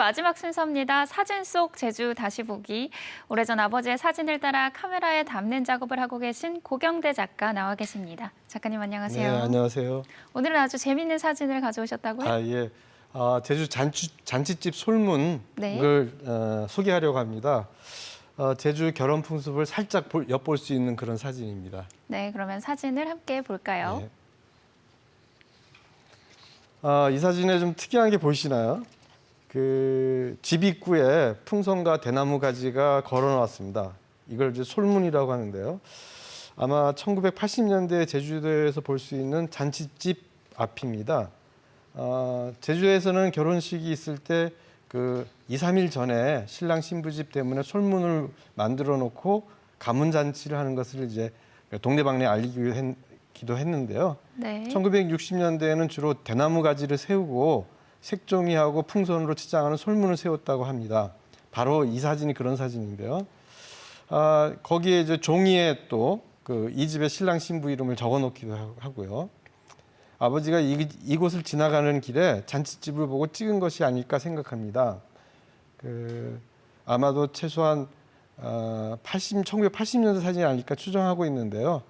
마지막 순서입니다. 사진 속 제주 다시 보기. 오래전 아버지의 사진을 따라 카메라에 담는 작업을 하고 계신 고경대 작가 나와 계십니다. 작가님 안녕하세요. 네, 안녕하세요. 오늘은 아주 재미있는 사진을 가져오셨다고요? 예. 제주 잔치집 솔문을 네. 소개하려고 합니다. 제주 결혼 풍습을 살짝 엿볼 수 있는 그런 사진입니다. 네, 그러면 사진을 함께 볼까요? 이 사진에 좀 특이한 게 보이시나요? 그 집 입구에 풍선과 대나무 가지가 걸어놨습니다. 이걸 이제 솔문이라고 하는데요. 아마 1980년대 제주도에서 볼 수 있는 잔치집 앞입니다. 제주에서는 결혼식이 있을 때 그 2, 3일 전에 신랑 신부집 때문에 솔문을 만들어 놓고 가문 잔치를 하는 것을 이제 동네방네 알리기도 했는데요. 네. 1960년대에는 주로 대나무 가지를 세우고 색종이하고 풍선으로 치장하는 솔문을 세웠다고 합니다. 바로 이 사진이 그런 사진인데요. 거기에 이제 종이에 또 이 집의 신랑 신부 이름을 적어 놓기도 하고요. 아버지가 이곳을 지나가는 길에 잔치집을 보고 찍은 것이 아닐까 생각합니다. 아마도 최소한 1980년대 사진이 아닐까 추정하고 있는데요.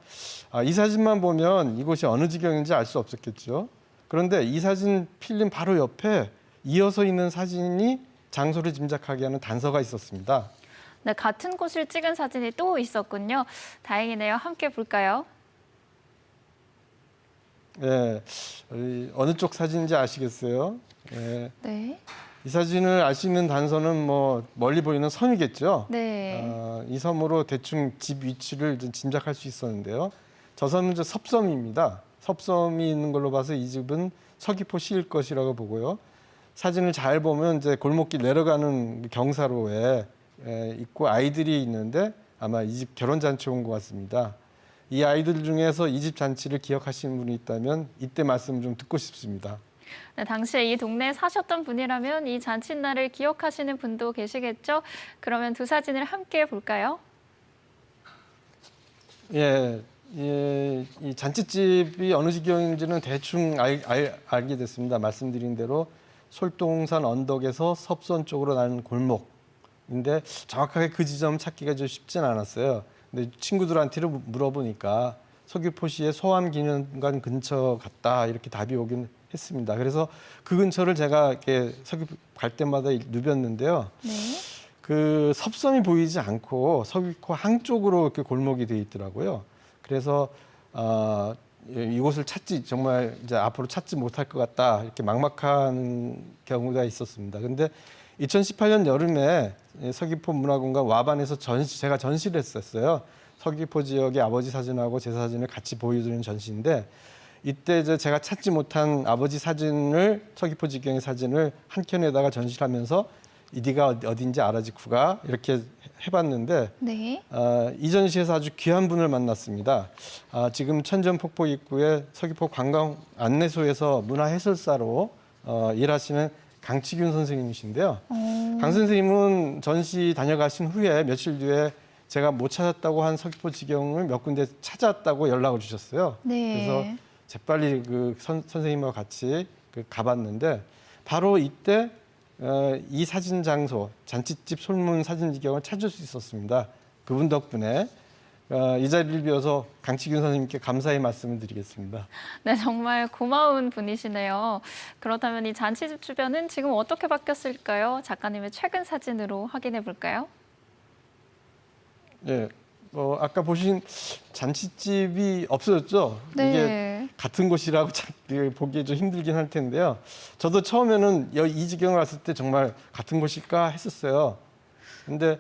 이 사진만 보면 이곳이 어느 지경인지 알 수 없었겠죠. 그런데 이 사진 필름 바로 옆에 이어서 있는 사진이 장소를 짐작하게 하는 단서가 있었습니다. 네, 같은 곳을 찍은 사진이 또 있었군요. 다행이네요. 함께 볼까요? 예, 어느 쪽 사진인지 아시겠어요? 예, 네. 이 사진을 알 수 있는 단서는 뭐 멀리 보이는 섬이겠죠. 네. 이 섬으로 대충 집 위치를 좀 짐작할 수 있었는데요. 저 섬은 이제 섭섬입니다. 섭섬이 있는 걸로 봐서 이 집은 서귀포시일 것이라고 보고요. 사진을 잘 보면 이제 골목길 내려가는 경사로에 있고 아이들이 있는데 아마 이 집 결혼 잔치 온 것 같습니다. 이 아이들 중에서 이 집 잔치를 기억하시는 분이 있다면 이때 말씀 좀 듣고 싶습니다. 네, 당시에 이 동네에 사셨던 분이라면 이 잔칫날을 기억하시는 분도 계시겠죠? 그러면 두 사진을 함께 볼까요? 이 잔치집이 어느 지경인지는 대충 알게 됐습니다. 말씀드린 대로 솔동산 언덕에서 섭선 쪽으로 나는 골목인데 정확하게 그 지점 찾기가 좀 쉽진 않았어요. 근데 친구들한테 물어보니까 서귀포시의 소암기념관 근처 같다 이렇게 답이 오긴 했습니다. 그래서 그 근처를 제가 이렇게 서귀포 갈 때마다 누볐는데요. 네. 그 섭섬이 보이지 않고 서귀포 항 쪽으로 이렇게 골목이 돼 있더라고요. 그래서 이곳을 정말 이제 앞으로 찾지 못할 것 같다 이렇게 막막한 경우가 있었습니다. 근데 2018년 여름에 서귀포 문화공간 와반에서 제가 전시를 했었어요. 서귀포 지역의 아버지 사진하고 제 사진을 같이 보여주는 전시인데 이때 이제 제가 찾지 못한 아버지 사진을 서귀포 지경의 사진을 한 켠에다가 전시를 하면서 이디가 어딘지 알아지 쿠가 이렇게 해봤는데 네. 이 전시에서 아주 귀한 분을 만났습니다. 지금 천전폭포 입구에 서귀포 관광 안내소에서 문화해설사로 일하시는 강치균 선생님이신데요. 강 선생님은 전시 다녀가신 후에 며칠 뒤에 제가 못 찾았다고 한 서귀포 지경을 몇 군데 찾았다고 연락을 주셨어요. 네. 그래서 재빨리 그 선생님과 같이 가봤는데 바로 이때 이 사진 장소, 잔치집 솔문 사진 지경을 찾을 수 있었습니다. 그분 덕분에 이 자리를 비워서 강치균 선생님께 감사의 말씀을 드리겠습니다. 네, 정말 고마운 분이시네요. 그렇다면 이 잔치집 주변은 지금 어떻게 바뀌었을까요? 작가님의 최근 사진으로 확인해 볼까요? 예, 아까 보신 잔치집이 없어졌죠? 네. 이게 같은 곳이라고 보기 좀 힘들긴 할 텐데요. 저도 처음에는 이 지경을 왔을 때 정말 같은 곳일까 했었어요. 근데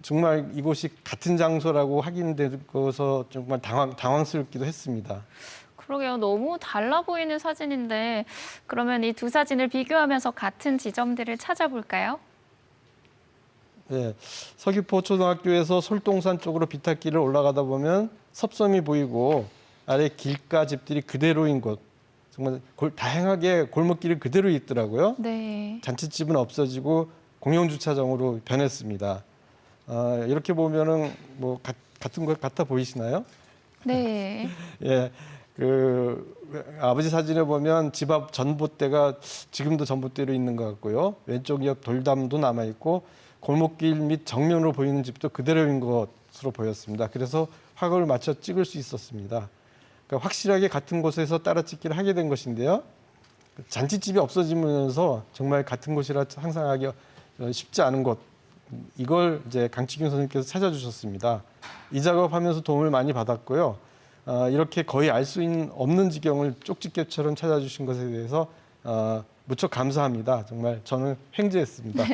정말 이곳이 같은 장소라고 확인되고서 정말 당황스럽기도 했습니다. 그러게요. 너무 달라 보이는 사진인데 그러면 이 두 사진을 비교하면서 같은 지점들을 찾아볼까요? 네, 서귀포 초등학교에서 솔동산 쪽으로 비탈길을 올라가다 보면 섭섬이 보이고 아래 길가 집들이 그대로인 곳. 정말 다양하게 골목길이 그대로 있더라고요. 네. 잔치집은 없어지고 공영주차장으로 변했습니다. 이렇게 보면은 뭐 같은 것 같아 보이시나요? 네. 예, 아버지 사진에 보면 집 앞 전봇대가 지금도 전봇대로 있는 것 같고요. 왼쪽 옆 돌담도 남아 있고 골목길 및 정면으로 보이는 집도 그대로인 것으로 보였습니다. 그래서 화각을 맞춰 찍을 수 있었습니다. 그러니까 확실하게 같은 곳에서 따라 찍기를 하게 된 것인데요. 잔치집이 없어지면서 정말 같은 곳이라 상상하기 쉽지 않은 곳, 이걸 이제 강치균 선생님께서 찾아주셨습니다. 이 작업하면서 도움을 많이 받았고요. 이렇게 거의 알 수 없는 지경을 쪽집게처럼 찾아주신 것에 대해서 무척 감사합니다. 정말 저는 횡재했습니다.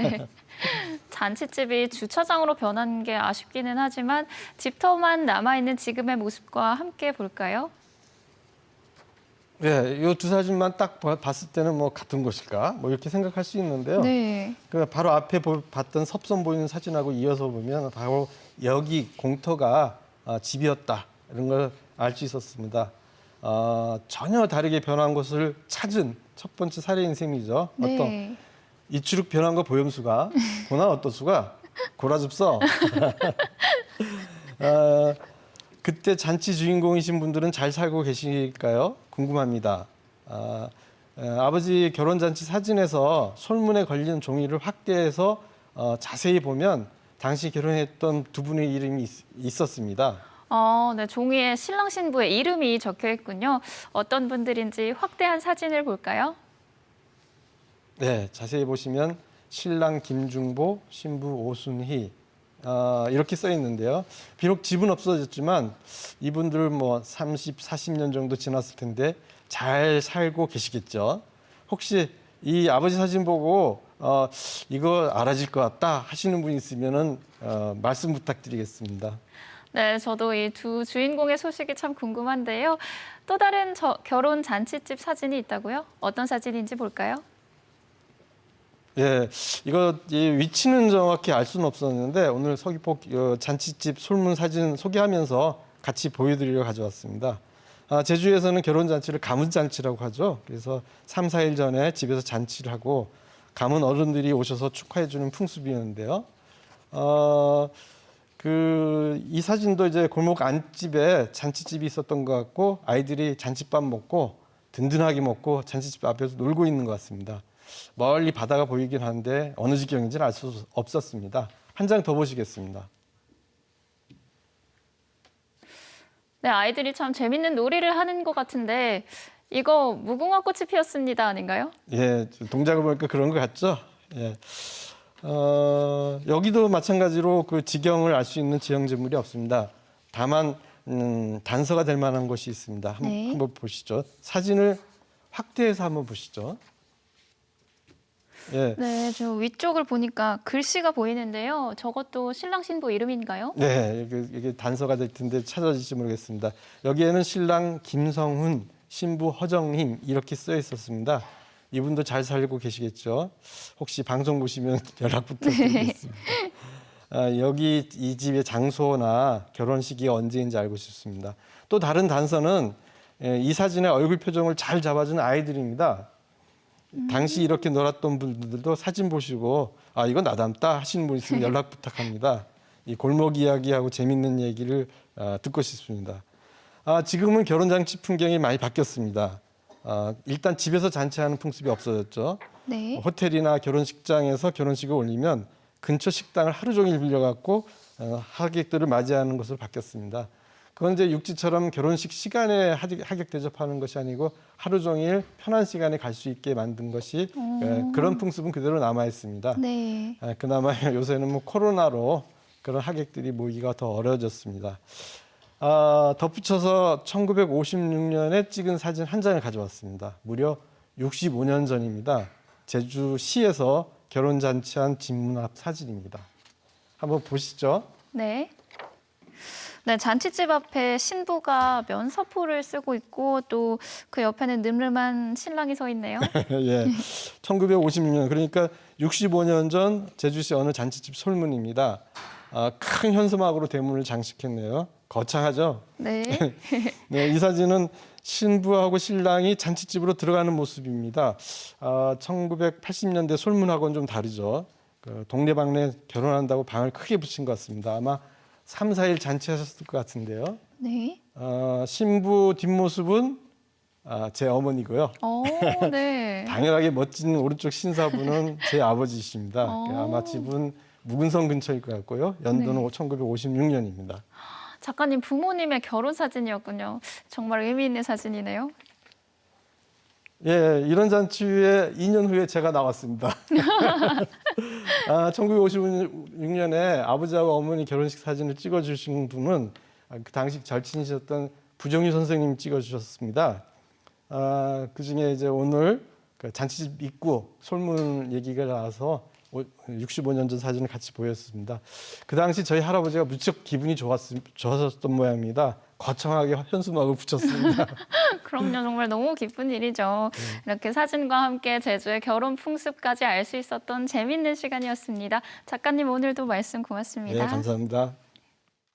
잔치집이 주차장으로 변한 게 아쉽기는 하지만 집터만 남아있는 지금의 모습과 함께 볼까요? 네, 이 두 사진만 딱 봤을 때는 뭐 같은 곳일까? 뭐 이렇게 생각할 수 있는데요. 네. 그 바로 앞에 봤던 섭선 보이는 사진하고 이어서 보면 바로 여기 공터가 집이었다 이런 걸 알 수 있었습니다. 전혀 다르게 변한 것을 찾은 첫 번째 살해인 셈이죠. 네. 어떤 이추룩 변한 거 보염수가 고나 어떠수가 고라즙서. 그때 잔치 주인공이신 분들은 잘 살고 계실까요? 궁금합니다. 아버지 결혼잔치 사진에서 솔문에 걸린 종이를 확대해서 자세히 보면 당시 결혼했던 두 분의 이름이 있었습니다. 네, 종이에 신랑 신부의 이름이 적혀 있군요. 어떤 분들인지 확대한 사진을 볼까요? 네, 자세히 보시면 신랑 김중보, 신부 오순희 이렇게 써 있는데요. 비록 집은 없어졌지만 이분들 뭐 30, 40년 정도 지났을 텐데 잘 살고 계시겠죠. 혹시 이 아버지 사진 보고 이거 알아질 것 같다 하시는 분 있으면은 말씀 부탁드리겠습니다. 네, 저도 이 두 주인공의 소식이 참 궁금한데요. 또 다른 결혼 잔치집 사진이 있다고요? 어떤 사진인지 볼까요? 예, 이 위치는 정확히 알 수는 없었는데 오늘 서귀포 잔치집 솔문 사진 소개하면서 같이 보여드리려 가져왔습니다. 제주에서는 결혼잔치를 가문잔치라고 하죠. 그래서 3, 4일 전에 집에서 잔치를 하고 가문 어른들이 오셔서 축하해주는 풍습이었는데요. 이 사진도 이제 골목 안집에 잔치집이 있었던 것 같고 아이들이 잔치밥 먹고 든든하게 먹고 잔치집 앞에서 놀고 있는 것 같습니다. 멀리 바다가 보이긴 하는데 어느 지경인지는 알 수 없었습니다. 한 장 더 보시겠습니다. 네, 아이들이 참 재밌는 놀이를 하는 것 같은데 이거 무궁화 꽃이 피었습니다 아닌가요? 예, 동작을 보니까 그런 것 같죠? 예. 여기도 마찬가지로 그 지경을 알 수 있는 지형지물이 없습니다. 다만 단서가 될 만한 것이 있습니다. 네. 한번 보시죠. 사진을 확대해서 한번 보시죠. 예. 네, 저 위쪽을 보니까 글씨가 보이는데요. 저것도 신랑 신부 이름인가요? 네, 이게 단서가 될 텐데 찾아질지 모르겠습니다. 여기에는 신랑 김성훈, 신부 허정임 이렇게 써 있었습니다. 이분도 잘 살고 계시겠죠. 혹시 방송 보시면 연락 부탁드리겠습니다. 여기 이 집의 장소나 결혼식이 언제인지 알고 싶습니다. 또 다른 단서는 이 사진의 얼굴 표정을 잘 잡아준 아이들입니다. 당시 이렇게 놀았던 분들도 사진 보시고 이건 나 닮다 하시는 분 있으면 연락 부탁합니다. 이 골목 이야기하고 재밌는 얘기를 듣고 싶습니다. 지금은 결혼잔치 풍경이 많이 바뀌었습니다. 일단 집에서 잔치하는 풍습이 없어졌죠. 네. 호텔이나 결혼식장에서 결혼식을 올리면 근처 식당을 하루 종일 빌려갖고 하객들을 맞이하는 것으로 바뀌었습니다. 그건 이제 육지처럼 결혼식 시간에 하객 대접하는 것이 아니고 하루 종일 편한 시간에 갈 수 있게 만든 것이 그런 풍습은 그대로 남아 있습니다. 네. 그나마 요새는 뭐 코로나로 그런 하객들이 모이기가 더 어려워졌습니다. 덧붙여서 1956년에 찍은 사진 한 장을 가져왔습니다. 무려 65년 전입니다. 제주시에서 결혼잔치한 집문 앞 사진입니다. 한번 보시죠. 네. 네, 잔치집 앞에 신부가 면사포를 쓰고 있고 또 그 옆에는 늠름한 신랑이 서 있네요. 예, 1956년 그러니까 65년 전 제주시 어느 잔치집 솔문입니다. 큰 현수막으로 대문을 장식했네요. 거창하죠? 네. 네, 이 사진은 신부하고 신랑이 잔치집으로 들어가는 모습입니다. 1980년대 솔문하고는 좀 다르죠. 동네방네 결혼한다고 방을 크게 붙인 것 같습니다. 아마 3, 4일 잔치하셨을 것 같은데요. 네. 신부 뒷모습은 제 어머니고요. 네. 당연하게 멋진 오른쪽 신사분은 제 아버지이십니다. 아마 집은 묵은성 근처일 것 같고요. 연도는 1956년입니다. 작가님 부모님의 결혼 사진이었군요. 정말 의미 있는 사진이네요. 예, 이런 잔치 후에 2년 후에 제가 나왔습니다. 1956년에 아버지하고 어머니 결혼식 사진을 찍어주신 분은 그 당시 절친이셨던 부정유 선생님이 찍어주셨습니다. 그 중에 이제 오늘 그 잔치집 입구 솔문 얘기가 나와서 65년 전 사진을 같이 보였습니다. 그 당시 저희 할아버지가 무척 기분이 좋았었던 모양입니다. 거창하게 현수막을 붙였습니다. 그럼요. 정말 너무 기쁜 일이죠. 이렇게 사진과 함께 제주의 결혼 풍습까지 알 수 있었던 재미있는 시간이었습니다. 작가님 오늘도 말씀 고맙습니다. 네, 감사합니다.